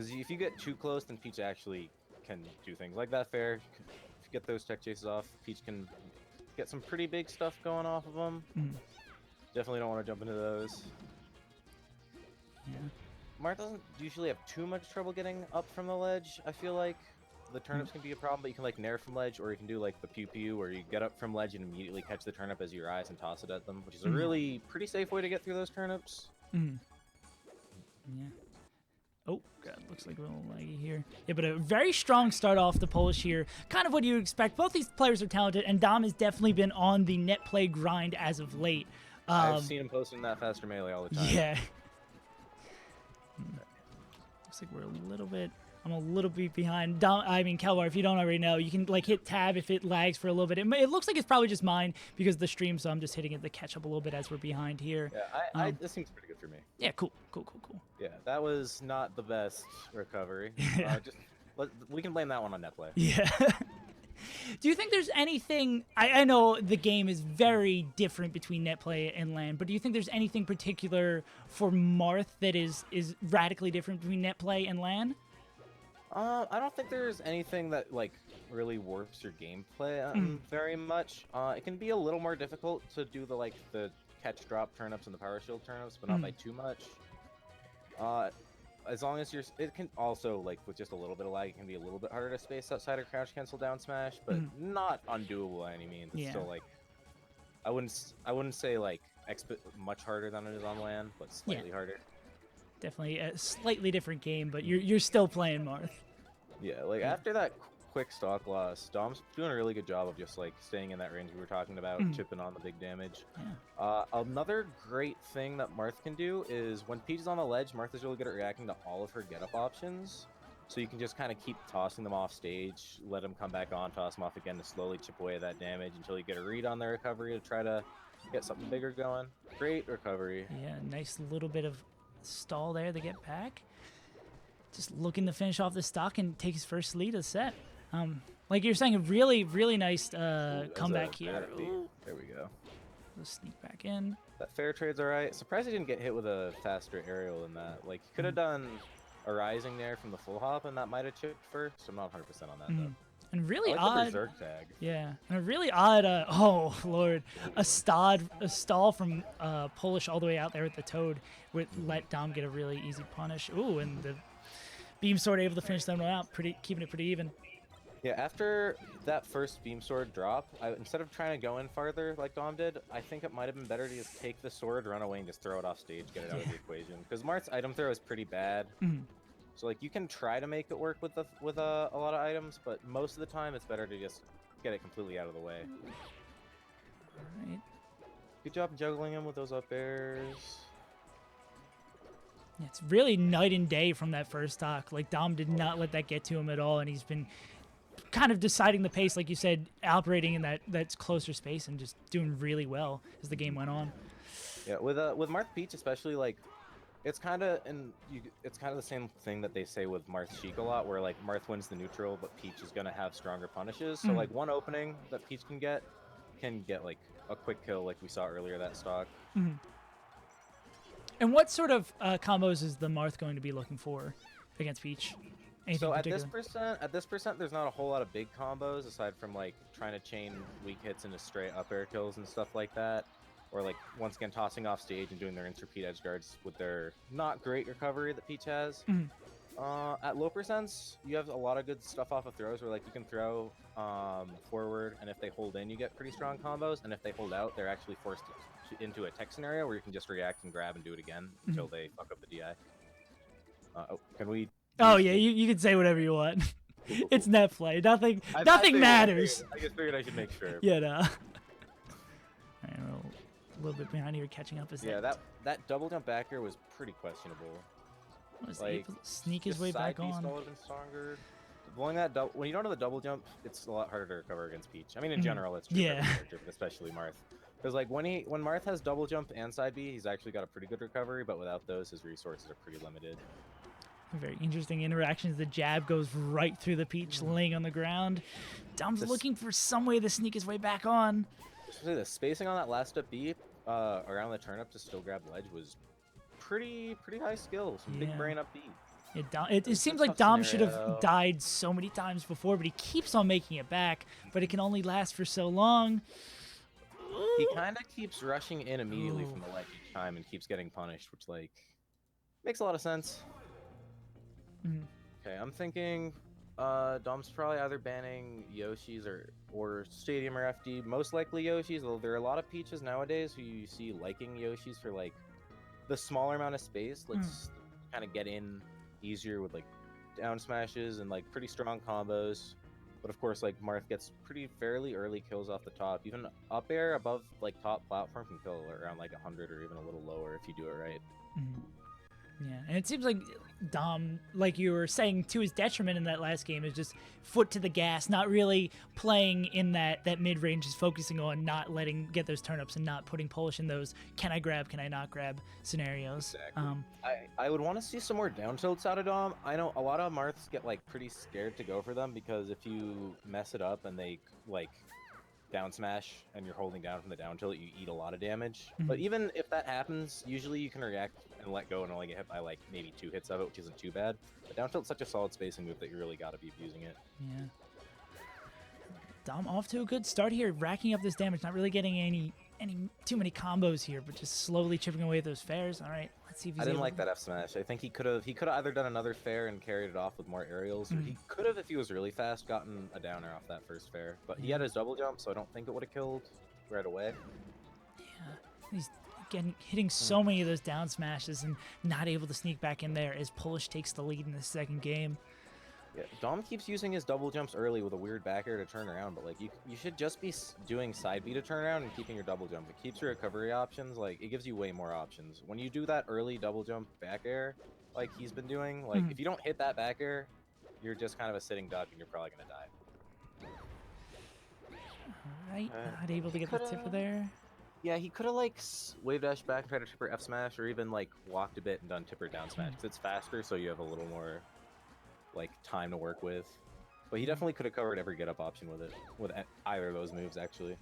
Because if you get too close, then Peach actually can do things like that fair. If you get those tech chases off, Peach can get some pretty big stuff going off of them. Definitely don't want to jump into those. Yeah. Marth doesn't usually have too much trouble getting up from the ledge, I feel like. The turnips can be a problem, but you can like nair from ledge, or you can do like the pew pew, where you get up from ledge and immediately catch the turnip as your eyes and toss it at them, which is a really pretty safe way to get through those turnips. Yeah. Oh, God, looks like a little laggy here. Yeah, but a very strong start off the Polish here. Kind of what you would expect. Both these players are talented, and Dom has definitely been on the net play grind as of late. I've seen him posting that faster melee all the time. Yeah. Looks like we're I'm a little bit behind. Kelvar, if you don't already know, you can like hit tab if it lags for a little bit. It looks like it's probably just mine because of the stream, so I'm just hitting it to catch up a little bit as we're behind here. Yeah, this seems pretty good for me. Yeah, cool. Yeah, that was not the best recovery. We can blame that one on net play. Yeah. Do you think there's anything... I know the game is very different between net play and LAN, but do you think there's anything particular for Marth that is radically different between net play and LAN? I don't think there's anything that like really warps your gameplay very much. It can be a little more difficult to do the catch drop turnips and the power shield turnips, but not by too much. As long as it can also like with just a little bit of lag, it can be a little bit harder to space outside of crouch cancel down smash, but not undoable by any means. It's still like I wouldn't say like much harder than it is on LAN, but slightly harder. Definitely a slightly different game, but you're still playing Marth. Yeah, like after that quick stock loss, Dom's doing a really good job of just like staying in that range we were talking about, chipping on the big damage. Another great thing that Marth can do is when Peach is on the ledge, Marth is really good at reacting to all of her get-up options. So you can just kind of keep tossing them off stage, let them come back on, toss them off again to slowly chip away at that damage until you get a read on their recovery to try to get something bigger going. Great recovery. Yeah, nice little bit of stall there to get back. Just looking to finish off the stock and take his first lead of the set. Like you're saying, a really, really nice comeback here. There we go. Let's sneak back in. That fair trade's alright. Surprised he didn't get hit with a faster aerial than that. Like, he could have done a rising there from the full hop, and that might have chipped first. I'm not 100% on that, though. And really I like odd. the berserk tag. Yeah, and a really odd. Oh lord, a stall from Polish all the way out there with the Toad would let Dom get a really easy punish. Ooh, and the beam sword able to finish them out, keeping it pretty even. Yeah, after that first beam sword drop, instead of trying to go in farther like Dom did, I think it might have been better to just take the sword, run away, and just throw it off stage, get it out of the equation. Because Marth's item throw is pretty bad. So like you can try to make it work with a lot of items, but most of the time it's better to just get it completely out of the way. Alright. Good job juggling him with those up airs. Yeah, it's really night and day from that first stock. Like Dom did not let that get to him at all, and he's been kind of deciding the pace, like you said, operating in that closer space and just doing really well as the game went on. Yeah, with Marth Peach especially, like it's kind of the same thing that they say with Marth Sheik a lot, where like Marth wins the neutral, but Peach is gonna have stronger punishes. So like one opening that Peach can get like a quick kill, like we saw earlier that stock. And what sort of combos is the Marth going to be looking for against Peach? Anything So at particular? this percent, there's not a whole lot of big combos aside from like trying to chain weak hits into straight up air kills and stuff like that. Or like once again tossing off stage and doing their interpete edge guards with their not great recovery that Peach has. At low percents, you have a lot of good stuff off of throws where like you can throw forward, and if they hold in, you get pretty strong combos. And if they hold out, they're actually forced into a tech scenario where you can just react and grab and do it again until they fuck up the DI. Can we? Oh yeah, you can say whatever you want. It's net play. Nothing matters. I just figured I should make sure. Yeah, no. Alright, a little bit behind here, catching up. That double jump back air was pretty questionable. Like, sneak his way back on. Would have been stronger. Blowing that when you don't have the double jump, it's a lot harder to recover against Peach. I mean, in general, it's true for every character, but especially Marth. Because like when Marth has double jump and side B, he's actually got a pretty good recovery, but without those, his resources are pretty limited. Very interesting interactions. The jab goes right through the Peach, laying on the ground. Dom's looking for some way to sneak his way back on. Especially the spacing on that last up B around the turnip to still grab ledge was pretty high skill. Some big brain up B. It seems like tough Dom should have scenario. died so many times before, but he keeps on making it back. But it can only last for so long. He kind of keeps rushing in immediately Ooh. from the ledge each time and keeps getting punished, which like makes a lot of sense. Mhm. Okay, I'm thinking Dom's probably either banning Yoshi's or Stadium or FD. Most likely Yoshi's, although there are a lot of Peaches nowadays who you see liking Yoshi's for like the smaller amount of space. Let's kind of get in easier with like down smashes and like pretty strong combos. But of course, like Marth gets pretty fairly early kills off the top. Even up air above like top platform can kill around like 100 or even a little lower if you do it right. Mhm. Yeah, and it seems like Dom, like you were saying, to his detriment in that last game, is just foot to the gas, not really playing in that mid range, is focusing on not letting get those turnups and not putting Polish in those can I grab, can I not grab scenarios. Exactly. I would want to see some more down tilts out of Dom. I know a lot of Marths get like pretty scared to go for them because if you mess it up and they like down smash and you're holding down from the down tilt, you eat a lot of damage. But even if that happens, usually you can react and let go and only get hit by like maybe 2 hits of it, which isn't too bad. But down tilt's such a solid spacing move that you really got to be abusing it. Yeah. Dom off to a good start here, racking up this damage, not really getting any too many combos here, but just slowly chipping away at those fares. All right, let's see if he's I didn't able like to... that F smash. I think he could have either done another fair and carried it off with more aerials, or he could have, if he was really fast, gotten a downer off that first fair. But he had his double jump, so I don't think it would have killed right away. Yeah, he's hitting so many of those down smashes and not able to sneak back in there as Polish takes the lead in the second game. Yeah, Dom keeps using his double jumps early with a weird back air to turn around, but like you should just be doing side B to turn around and keeping your double jump. It keeps your recovery options, like it gives you way more options. When you do that early double jump back air, like he's been doing, like if you don't hit that back air, you're just kind of a sitting duck and you're probably gonna die. All right, not able to get the tipper there. Yeah, he could have like wave dash back and tried to tipper F smash, or even like walked a bit and done tipper down smash because it's faster, so you have a little more like time to work with. But he definitely could have covered every get up option with it, with either of those moves actually.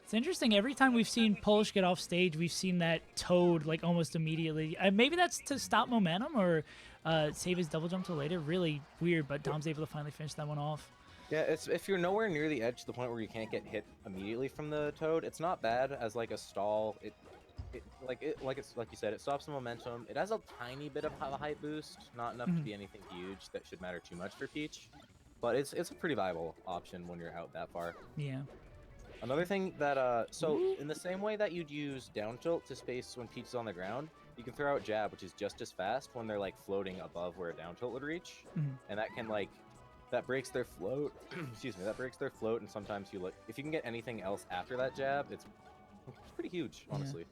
It's interesting. Every time we've seen Polish get off stage, we've seen that Toad like almost immediately. Maybe that's to stop momentum or save his double jump till later. Really weird, but Dom's able to finally finish that one off. Yeah, it's if you're nowhere near the edge to the point where you can't get hit immediately from the Toad, it's not bad as like a stall. Like you said, it stops the momentum. It has a tiny bit of a height boost, not enough to be anything huge that should matter too much for Peach, but it's a pretty viable option when you're out that far. Yeah. Another thing that so in the same way that you'd use down tilt to space when Peach is on the ground, you can throw out jab, which is just as fast when they're like floating above where a down tilt would reach, and that can like that breaks their float. Excuse me, that breaks their float, and sometimes you look if you can get anything else after that jab, it's pretty huge, honestly.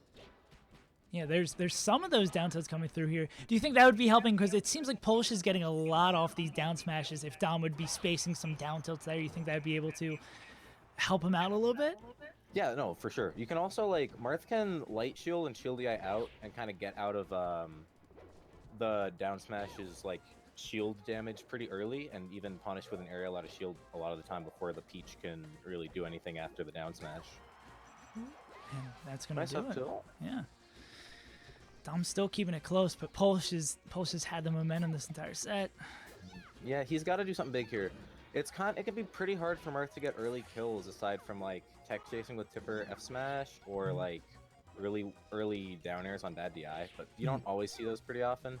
Yeah, there's some of those down tilts coming through here. Do you think that would be helping? Because it seems like Polish is getting a lot off these down smashes. If Dom would be spacing some down tilts there, you think that would be able to help him out a little bit? Yeah, no, for sure. You can also like Marth can light shield and shield the eye out and kind of get out of the down smashes like shield damage pretty early, and even punish with an aerial out of shield a lot of the time before the Peach can really do anything after the down smash. And that's gonna Nice do up it. tilt. Yeah. Dom's still keeping it close, but Polish has had the momentum this entire set. Yeah, he's got to do something big here. It can be pretty hard for Marth to get early kills aside from like tech chasing with tipper F smash or like early down airs on bad DI, but you don't always see those pretty often.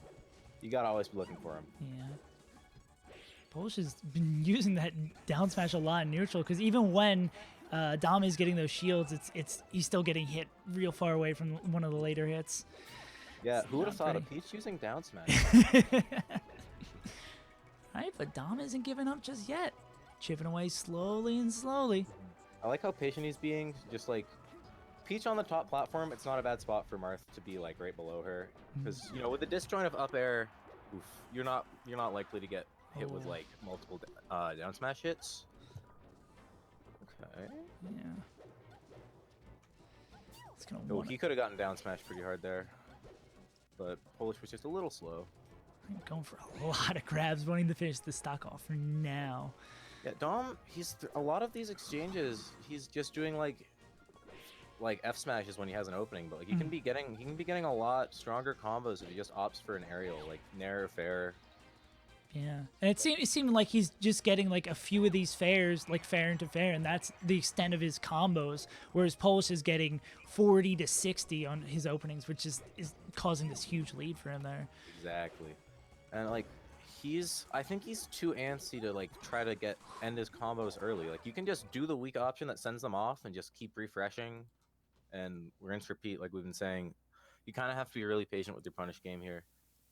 You gotta always be looking for them. Yeah. Polish has been using that down smash a lot in neutral because even when Dom is getting those shields, he's still getting hit real far away from one of the later hits. Yeah, It's who would have not thought of pretty. Peach using down smash? Right, but Dom isn't giving up just yet. Chipping away slowly and slowly. I like how patient he's being. Just like Peach on the top platform, it's not a bad spot for Marth to be like right below her, because you know with the disjoint of up air, oof, you're not likely to get hit with like multiple down smash hits. Okay. Yeah. It's gonna Oh, want he could have gotten down smash pretty hard there, but Polish was just a little slow. going for a lot of grabs, wanting to finish the stock off for now. Yeah, Dom, a lot of these exchanges, he's just doing like like F smash is when he has an opening, but like he can be getting a lot stronger combos if he just opts for an aerial, like Nair or Fair. Yeah, and it seemed like he's just getting like a few of these fairs, like fair into fair, and that's the extent of his combos. Whereas Polish is getting 40 to 60 on his openings, which is causing this huge lead for him there. Exactly. And like I think he's too antsy to like try to end his combos early. Like you can just do the weak option that sends them off and just keep refreshing and rinse repeat like we've been saying. You kind of have to be really patient with your punish game here.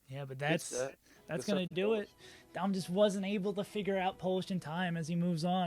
Yeah, but Good that's stuff. Good stuff gonna from do Polish. it. Dom just wasn't able to figure out Polish in time as he moves on.